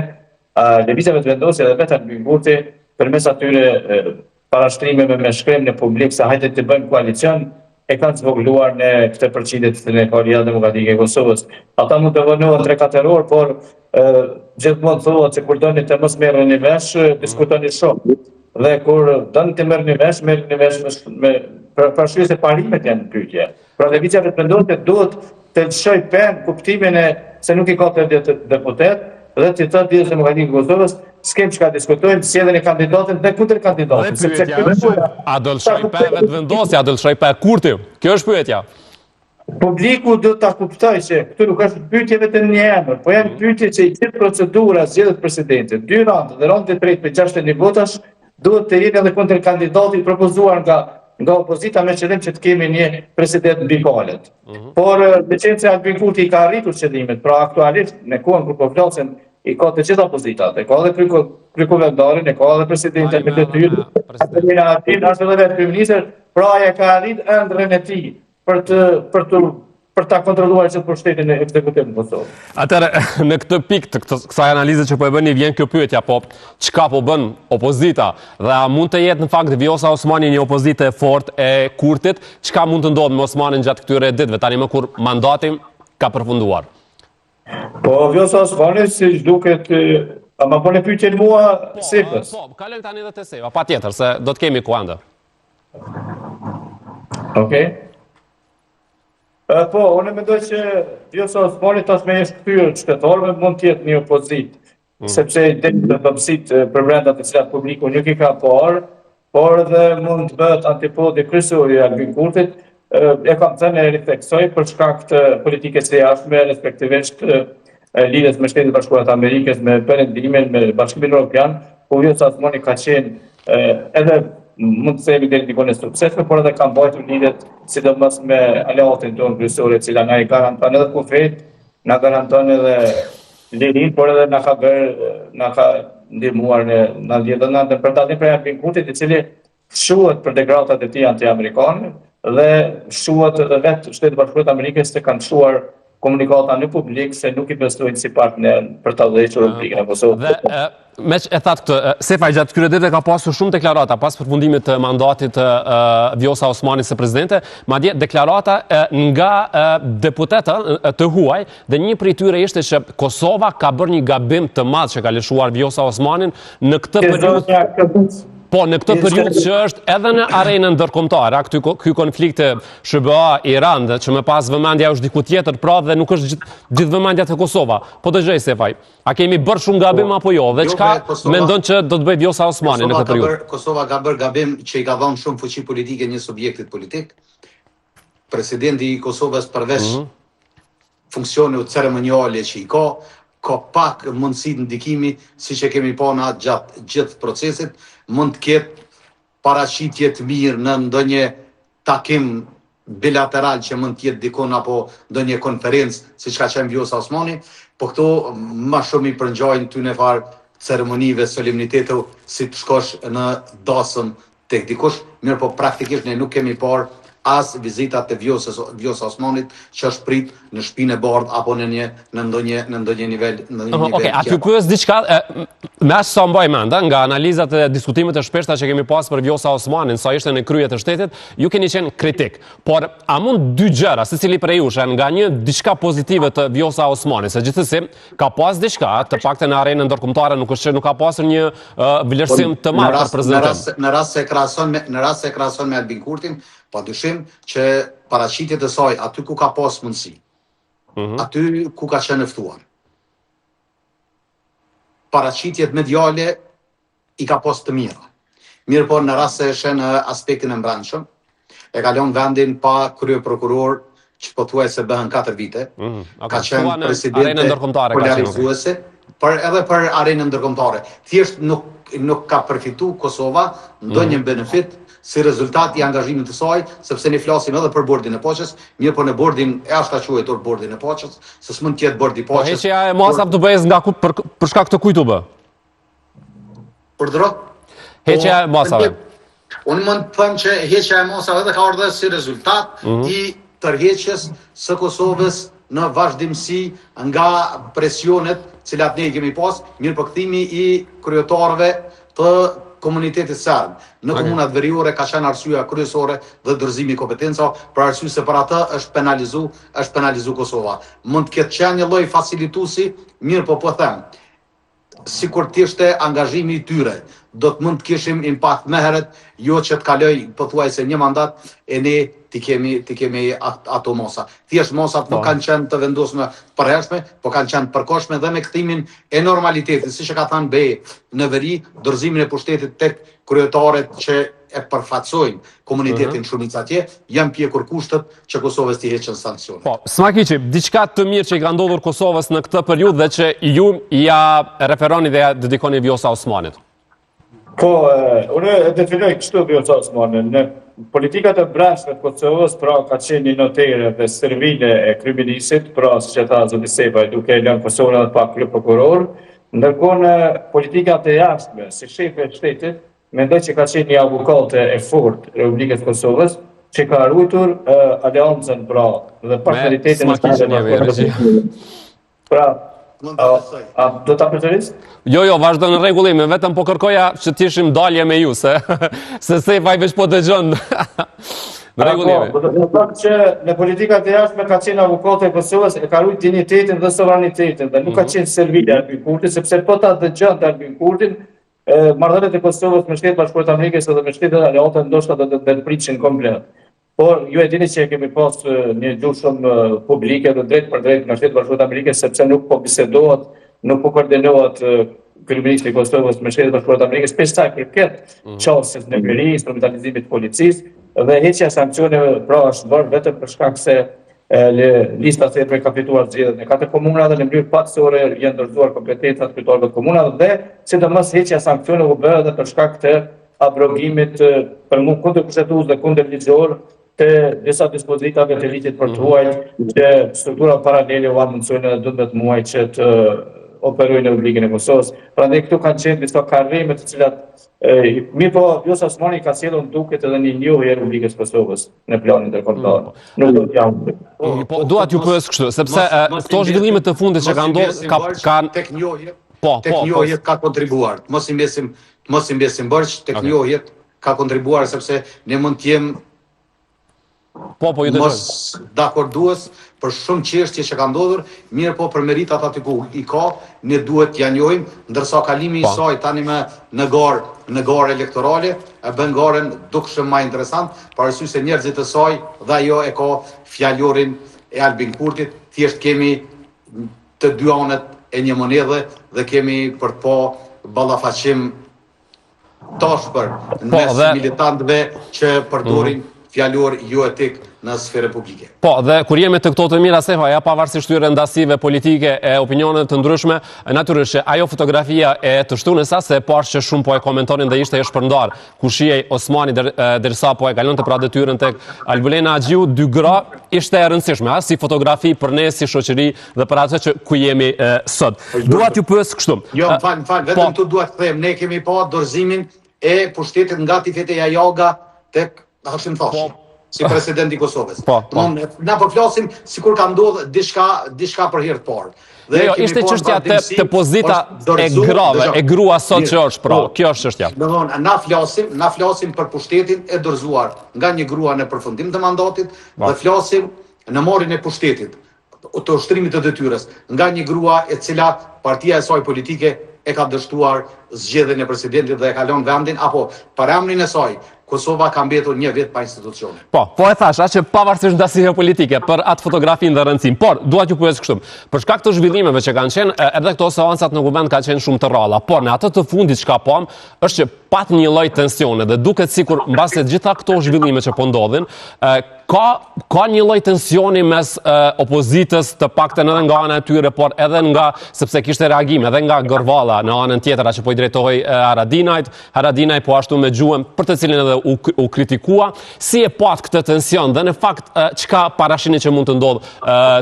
lëvizja vetëvendosje dhe vetë Albin Kurti përmes atyre parashtrimeve me shkrim në publik se hajde të bëjmë koalicion, e kanë zvogëluar në këtë përqindje të Lidhja Demokratike e Kosovës. Ata mund të vonohen 3-4 orë, por gjithmonë thuhet se kur doni të mos merrni vesh, diskutoni shumë. Dhe kur doni të merrni vesh për arsye se parimet janë në pyetje. Pra lëvizja vetëvendosje duhet të lëshoj pen kuptimin e se nuk i ka 80 deputet dhe të thotë Lidhja Demokratike e Kosovës, s'kem çka diskutojmë, sjellën e kandidatin dhe kundër kandidatit. Dhe pyetja është, a do lëshoj pen vetëvendosje, a do lëshoj pen Kurti? Kjo është pyetja. Publiku do ta kuptoj se këtu nuk është pyetje vetëm një emër, po janë pyetje që i gjithë procedura zgjedhjet presidentit, 2 rande dhe rande e tretë me 61 votash, duhet të jetë edhe kundër kandidatit propozuar nga opozita me qëllim që të kemi një president mbi palët. Por me qenë se Albin Kurti i ka arritur qëllimet, pra aktualisht në kohën kur po flasim i ka të gjitha opozitat, e ka edhe kryekumevëndarin, e ka edhe presidentin me detyrë, ashtu edhe vetë kryeministër, pra ai ka arrit ëndrrën e tij për ta kontrolluar që pushtetin e ekzekutivit në Kosovë. Atëherë, në këtë pikë të kësaj analize që po e bëni, vjen kjo pyetja, po çka po bën opozita dhe a mund të jetë në fakt Vjosa Osmani një opozitë e fortë e Kurtit, çka mund të ndodhë me Osmanin gjatë këtyre ditëve, tani më kur mandati ka përfunduar? Po Vjosa Osmani siç duket, a më bën pyetjen mua sipër. Po, kalojmë tani edhe te Seva, patjetër se do të kemi kuande. Okej. Po, unë mendoj që Vjosa Osmani tashmë është kthyer shtetorëve, mund të jetë një opozitë, sepse ideja të dobësit për brenda të cilat publiku nuk i ka parë, por dhe mund të bëhet antipodi kryesor i Albin Kurtit, e kam thënë e rifleksoj për shkak të politikës së jashtme, respektivisht lidhjes me Shtetet Bashkuara të Amerikës, me Perëndimin, me Bashkimin Evropian, ku Vjosa Osmani ka qenë edhe mund të themi deri diku në suksesme, por edhe kanë mbajtur lidhjet sidomos me aleatin tonë kryesor, e cila na i garanton edhe kufit, na garanton edhe lirin, por edhe na ka ndihmuar në ndjenjë për datin për Albin Kurtit, i cili shuhet për degradat e tij anti-amerikane dhe shuhet edhe vetë Shtetet Bashkuara të Amerikës se kanë shuar komunikata në publik se nuk i besojnë si partner për ta udhëhequr Republikën e Kosovës. Dhe me që e thatë këtë, Sefa gjatë këtyre ditëve ka pasur shumë deklarata pas përfundimit të mandatit të Vjosa Osmanit së presidente, madje deklarata nga deputetët të huaj, dhe një prej tyre ishte që Kosova ka bërë një gabim të madh që ka lëshuar Vjosa Osmanin në këtë periudhë. Po, në këtë periudhë që është edhe në arenën ndërkombëtare, ky konflikt SBA-Iran, që më pas vëmendja është diku tjetër, pra dhe nuk është gjithë vëmendja te Kosova. Po dëgjoj Sefaj, a kemi bërë shumë gabim apo jo? Dhe çka mendon që do të bëjë Vjosa Osmani në këtë periudhë? Kosova ka bërë gabim që i ka dhënë shumë fuqi politike një subjektit politik. Presidenti i Kosovës përveç funksionit ceremoniale që i ka pak mundësi të ndikimi, si që kemi pa në atë gjatë gjithë procesit, mund të ketë paraqitje të mirë në ndonjë takim bilateral që mund të jetë dikon apo ndonjë konferencë, siç ka qenë Vjosa Osmani, po këto më shumë i përngjajnë ty në farë ceremonive, solemniteteve, si të shkosh në dasëm tek dikush, mirë po praktikisht ne nuk kemi parë as vizitat të Vjosa Osmanit që është prit në shtëpinë e bardhë apo në ndonjë nivel. Okej, a ky pyes diçka me as sa mbaj mend, nga analizat e diskutimet e shpeshta që kemi pas për Vjosa Osmanin sa ishte në krye të shtetit, ju keni qenë kritik. Por a mund dy gjëra, secili prej jush, nga një diçka pozitive të Vjosa Osmanit, se gjithsesi ka pas diçka, të paktën në arenën ndërkombëtare nuk është që nuk ka pasur një vlerësim të madh për prezidentin. Në rast se krahason me Albin Kurtin, padyshim që paraqitjet e saj aty ku ka pas mundësi, aty ku ka qenë ftuar. Paraqitjet mediale i ka pas të mira. Mirë po në rast se është në aspektin e mbrëmshëm, e kalon vendin pa krye prokuror që pothuajse bëhen 4 vite. Ka qenë presidente polarizuese, edhe për arenën ndërkombëtare. Thjesht nuk ka përfitu Kosova ndonjë benefit si rezultat i angazhimit të saj, sepse ne flasim edhe për bordin e paqes, mirë po në bordin e jashtëquajtur bordin e paqes, se s'mund të jetë bordi i paqes. Po heqja e masave të bëhes nga për shkak të kujt u bë? Përdro? Heqja e masave. Unë mund të them që heqja e masave edhe ka ardhur si rezultat i tërheqjes së Kosovës në vazhdimsi nga presionet cilat ne i kemi pas, mirë po kthimi i kryetarëve të komunitetit serb. Në komunat veriore ka qenë arsyeja kryesore dhe dorëzimi i kompetencave, për arsye se për atë është penalizu Kosova. Mund të ketë qenë një lloj facilituesi, mirë po them, sikur të ishte angazhimi i tyre, do të mund të kishim impakt më herët, jo që të kaloj pothuajse një mandat e ne ti kemi ato mosa. Thjesht mosat nuk kanë qenë të vendosme përhershme, po kanë qenë përkohshme dhe me kthimin e normalitetit, siç e ka thënë Bej në veri, dorëzimin e pushtetit tek kryetaret që e përfaqësojnë komunitetin shumica atje, janë pjekur kushtet që Kosovës t'i heqën sanksionet. Po, Smakiqi, diçka të mirë që i ka ndodhur Kosovës në këtë periudhë dhe që ju ja referoni dhe ja dedikoni Vjosa Osmanit. Po, unë e definoj kështu Vjosa Osmanin. Në politikat e brendshme të Kosovës, pra ka qenë një notere dhe servile e kryeministit, pra si që tha zoti Sefaj, duke lënë Kosovën edhe pa krye prokuror, ndërkohë në politikat e jashtme, si shefi i shtetit, mendoj që ka qenë një avokate e fortë e Republikës Kosovës, që ka ruajtur aleancën pra dhe partneritetin e Kosovës. Pra, do ta përcëris? Jo, vazhdo në rregullime, vetëm po kërkoja që të ishim dalje me ju, se Sefaj veç po dëgjon. Në rregullime. Po, do të thotë që në politikat e jashtme ka qenë avokate e Kosovës, e ka ruajtur dinjitetin dhe sovranitetin, dhe nuk ka qenë servile Albin Kurti, sepse po ta dëgjonte Albin Kurtin, marrëdhëniet e Kosovës me Shtetet Bashkuara të Amerikës dhe me Shtetet Aleate ndoshta do të ndërprisin komplet. Por ju e dini që kemi pas një gjuhë shumë publike dhe drejt për drejt nga Shtetet Bashkuara të Amerikës, sepse nuk po bisedohet, nuk po koordinohet kryeministri i Kosovës me Shtetet Bashkuara të Amerikës, për sa i përket çështjes në veri, instrumentalizimit të policisë dhe heqja e sanksioneve, pra është bërë vetëm për shkak se lista tjetër ka fituar zgjedhjet në 4 komuna dhe në mënyrë paktësore janë dorëzuar kompetencat kryetarëve të komunave dhe sidomos heqja e sanksioneve u bë edhe për shkak të abrogimit për kundër kushtetues dhe kundër ligjor të disa dispozitave të ligjit për të huajtur që struktura paralele u mundsojnë edhe 12 muaj që të operojnë në Republikën e Kosovës. Prandaj këtu kanë qenë disa karrime të cilat mirë po Vjosa Osmani ka sjellur duket edhe një njohje e Republikës Kosovës në planin ndërkombëtar. Nuk do të jam. Po dua t'ju pyes kështu, sepse këto zhvillime të fundit që kanë ndodhur kanë tek njohjet ka kontribuar. Mos i mbesim bërç, tek njohjet ka kontribuar sepse ne mund të jem ju mos dakordues, për shumë çështje që ka ndodhur, mirë po për meritat aty ku i ka, ne duhet t'ja njohim, ndërsa kalimi i saj tani në garë elektorale e bën garën dukshëm më interesant, për arsye se njerëzit e saj dhe ajo e ka fjalorin e Albin Kurtit, thjesht kemi të dy anët e një monedhe dhe kemi për të pa ballafaqim tashpër në mes militantëve që përdorin fjalor jo etik në sferë publike. Po, dhe kur jemi të këto të mira Sefa, ja pavarësisht këtyre ndasive politike e opinionet të ndryshme, natyrisht ajo fotografia e të shtunës sa se pash që shumë po e komentonin dhe ishte e shpërndar, ku shihej Osmani derisa po e kalonte pra detyrën tek Albulena Axhiu, dy gra, ishte e rëndësishme, si fotografi për ne si shoqëri dhe për atë që ku jemi sot. Dua t'ju pyes kështu. Jo, më fal, vetëm tu dua të them, ne kemi pa dorëzimin e pushtetit nga Tifeteja Jaga tek Hashim Thashi, si presidenti i Kosovës. Na po flasim sikur ka ndodhur diçka për herë të parë. Jo, ishte çështja te pozita e grave, e grua sot që është, pra, kjo është çështja. Domthon, na flasim për pushtetin e dorëzuar nga një grua në përfundim të mandatit dhe flasim në marrjen e pushtetit, të ushtrimit të detyrës, nga një grua e cila partia e saj politike e ka dështuar zgjedhjen e presidentit dhe e ka lënë vendin, apo për emrin e saj Kosova ka mbetur një vit pa institucione. Po e thasha që pavarësisht ndasive politike për atë fotografinë dhe rëndësinë, por dua t'ju pyes kështu. Për shkak të zhvillimeve që kanë qenë, edhe këto seancat në kuvend kanë qenë shumë të rralla, por në atë të fundit çka pam është që pat një lloj tensione dhe duket sikur mbas të gjitha këto zhvillime që po ndodhin, ka një lloj tensioni mes opozitës, të paktën edhe nga ana e tyre, por edhe nga sepse kishte reagim edhe nga Gorvalla në anën tjetër që po i drejtohej Haradinaj po ashtu me gjuhën për të cilin edhe u kritikua. Si e pat këtë tension dhe në fakt çka parashini që mund të ndodhë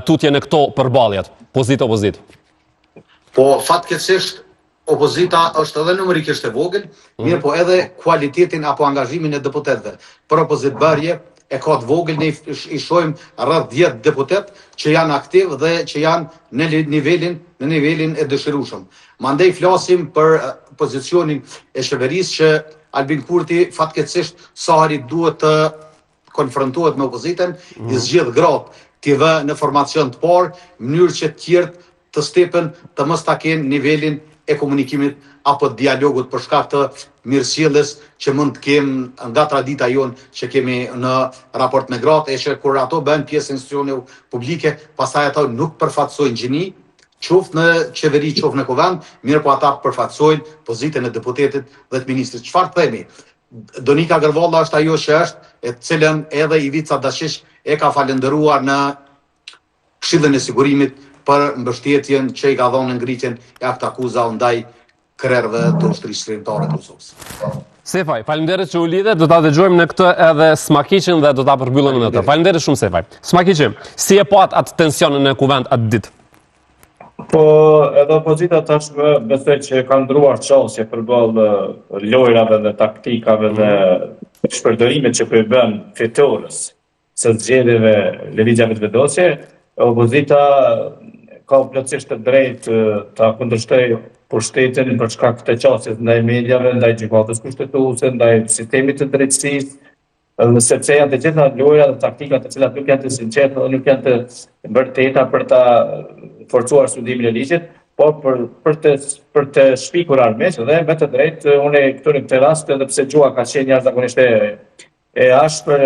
tutje në këto përballjet, opozit? Po fatkeqësisht opozita është edhe numerikisht e vogël, mirë po edhe kualitetin apo angazhimin e deputetëve. Për opozitbërje e ka të vogël, ne i shohim rreth 10 deputet që janë aktiv dhe që janë në nivelin e dëshirueshëm. Mandej flasim për pozicionin e qeverisë që Albin Kurti fatkeqësisht Sahari duhet të konfrontohet me opozitën, i zgjedh gratë, t'i vë në formacion të parë, në mënyrë që të tjerë të stepen të mos ta kenë nivelin e komunikimit apo dialogut për shkak të mirësjelljes që mund të kemë nga tradita jonë që kemi në raport me gratë, e që kur ato bëhen pjesë institucione publike, pastaj ato nuk përfaqësojnë gjini, qoftë në qeveri, qoftë në kuvend, mirë po ata përfaqësojnë pozitën e deputetit dhe të ministrit. Çfarë themi? Donika Gorvalla është ajo që është, e cilën edhe Ivica Dashish e ka falendëruar në Këshillin e Sigurimit për mbështetjen që i ka dhënë ngritjen e akta akuza ndaj krerëve të ushtrisë shkrimtare të Kosovës. Sefaj, faleminderit që u lidhe, do ta dëgjojmë në këtë edhe Smakiqin dhe do ta përmbyllim në të. Faleminderit shumë Sefaj. Smakiqi, si e pat atë tensionin në kuvend atë ditë? Po edhe opozita tashmë besoj që ka ndruar çështje përballë lojrave dhe taktikave dhe shpërdorimit që po i bën fitores së zgjedhjeve lëvizjeve të vendosje. Opozita ka plotësisht të drejtë ta kundërshtojë pushtetin për shkak të çështjes ndaj mediave, ndaj gjykatës kushtetuese, ndaj sistemit të drejtësisë, sepse janë të gjitha lojra dhe taktikat të cilat nuk janë të sinqerta dhe nuk janë të vërteta për ta forcuar studimin e ligjit, por për të shpikur armiq dhe me të drejtë unë këtu në këtë rast edhe pse gjua ka qenë jashtëzakonisht e ashpër,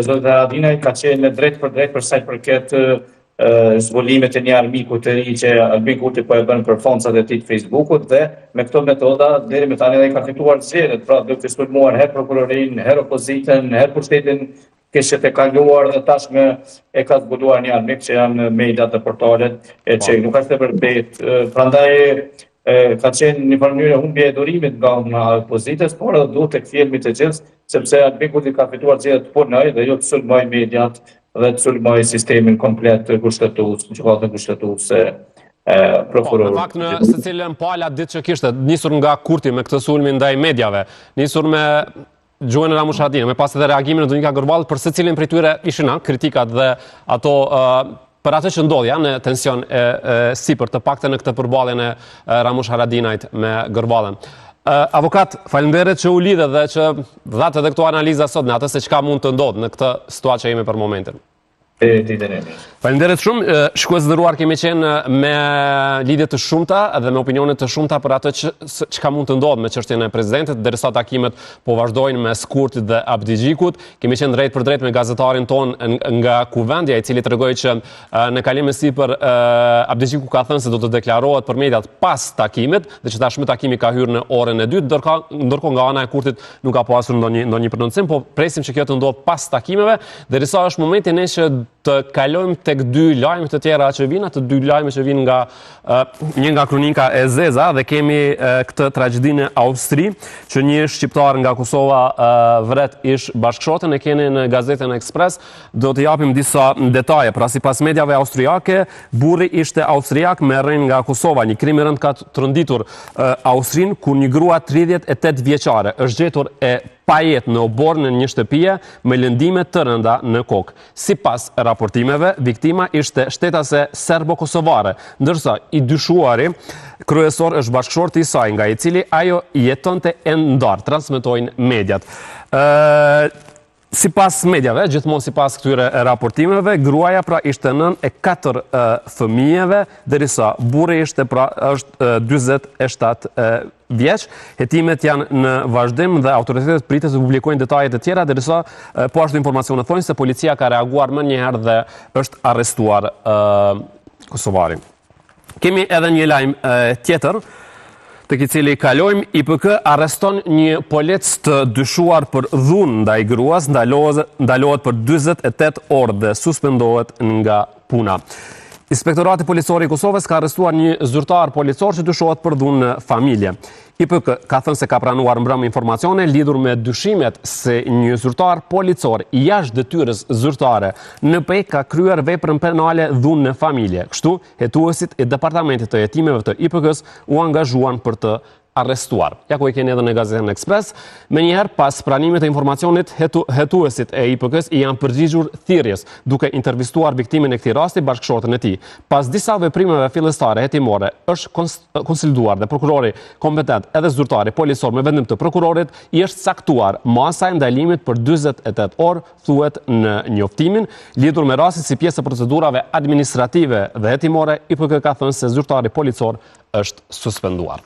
zoti Haradinaj ka qenë drejt për sa i përket zbulimet e një armiku të ri që Albin Kurti po e bën për foncat e tij të Facebookut dhe me këto metoda deri më tani ai ka fituar zgjedhjet, pra duke sulmuar herë prokurorin, herë opozitën, herë pushtetin kishte të kaluar dhe tashmë e ka zbuluar një armik që janë mediat dhe portalet që nuk është e vërtet. Prandaj ka qenë një mënyrë humbje e durimit nga opozitës, por edhe duhet të kthehemi të gjithë, sepse Albin Kurti ka fituar zgjedhjet të punoj dhe jo të sulmoj mediat dhe të sulmoj sistemin komplet të kushtetues, gjykatën kushtetuese, prokuror. Në fakt në secilën pala ditë që kishte nisur nga Kurti me këtë sulmin ndaj mediave, nisur me gjuhën e Ramush Haradinaj, me pas edhe reagimin e Donika Gorvallit, për secilin prej tyre ishin kritikat dhe ato për atë që ndodhja në tension sipër të paktën në këtë përballjen e Ramush Haradinajt me Gorvallën. Avokat, faleminderit që u lidhe dhe që dhatë edhe këto analiza sot në atë se çka mund të ndodhë në këtë situatë që jemi për momentin. Faleminderit shumë. Shikues të nderuar, kemi qenë me lidhje të shumta dhe me opinione të shumta për atë çka mund të ndodhë me çështjen e presidentit, derisa takimet po vazhdojnë me Kurtit dhe Abdigjikut. Kemi qenë drejt për drejt me gazetarin ton nga Kuvendja, i cili tregoi që në kalim me sipër Abdigjiku ka thënë se do të deklarohet për mediat pas takimit dhe që tashmë takimi ka hyrë në orën e dytë, ndërkohë nga ana e Kurtit nuk ka pasur ndonjë prononcim, po presim që kjo të ndodhë pas takimeve, derisa është momenti ne që të kalojmë tek dy lajme të tjera që vinë, të dy lajme që vinë nga një nga kronika e Zeza, dhe kemi këtë tragjedinë në Austri, që një shqiptar nga Kosova vret ish bashkëshortën, e keni në gazetën Express, do të japim disa detaje. Pra sipas mediave austriake, burri ishte austriak me rënë nga Kosova. Një krim i rënd ka trënditur Austrin, ku një grua 38 vjeçare është gjetur e pajet në oborë në një shtëpie me lëndime të rënda në kokë. Sipas raportimeve, viktima ishte shtetase serbo-kosovare, ndërsa i dyshuari kryesor është bashkëshorti i saj, nga i cili ajo jetonte e ndarë, transmetojnë mediat. Sipas mediave, gjithmonë sipas këtyre raportimeve, gruaja pra ishte nën e 4 fëmijëve, derisa burri ishte pra është 47 vjeç. Hetimet janë në vazhdim dhe autoritetet pritet të publikojnë detajet e tjera, derisa po ashtu informacionet thonë se policia ka reaguar më njëherë dhe është arrestuar kosovari. Kemi edhe një lajm tjetër, të i cili kalojmë. IPK arreston një polec të dyshuar për dhunë ndaj gruas, ndalohet për 48 orë dhe suspendohet nga puna. Inspektorati policor i Kosovës ka arrestuar një zyrtar policor që dyshohet për dhunë në familje. IPK ka thënë se ka pranuar mbrëm informacione lidhur me dyshimet se një zyrtar policor jashtë detyrës zyrtare në PE ka kryer veprën penale dhunë në familje. Kështu, hetuesit e departamentit të jetimeve të IPK-s u angazhuan për të arrestuar. Ja ku e keni edhe në gazetën Express. Me njëherë pas pranimit e informacionit, hetuesit e IPK-s i janë përgjigjur thirrjes, duke intervistuar viktimin e këtij rasti, bashkëshortën e tij. Pas disa veprimeve fillestare hetimore, është konsoliduar dhe prokurori kompetent edhe zyrtari policor me vendim të prokurorit i është caktuar masa e ndalimit për 48 orë, thuhet në njoftimin. Lidhur me rastin si pjesë e procedurave administrative dhe hetimore, IPK ka thënë se zyrtari policor është suspenduar.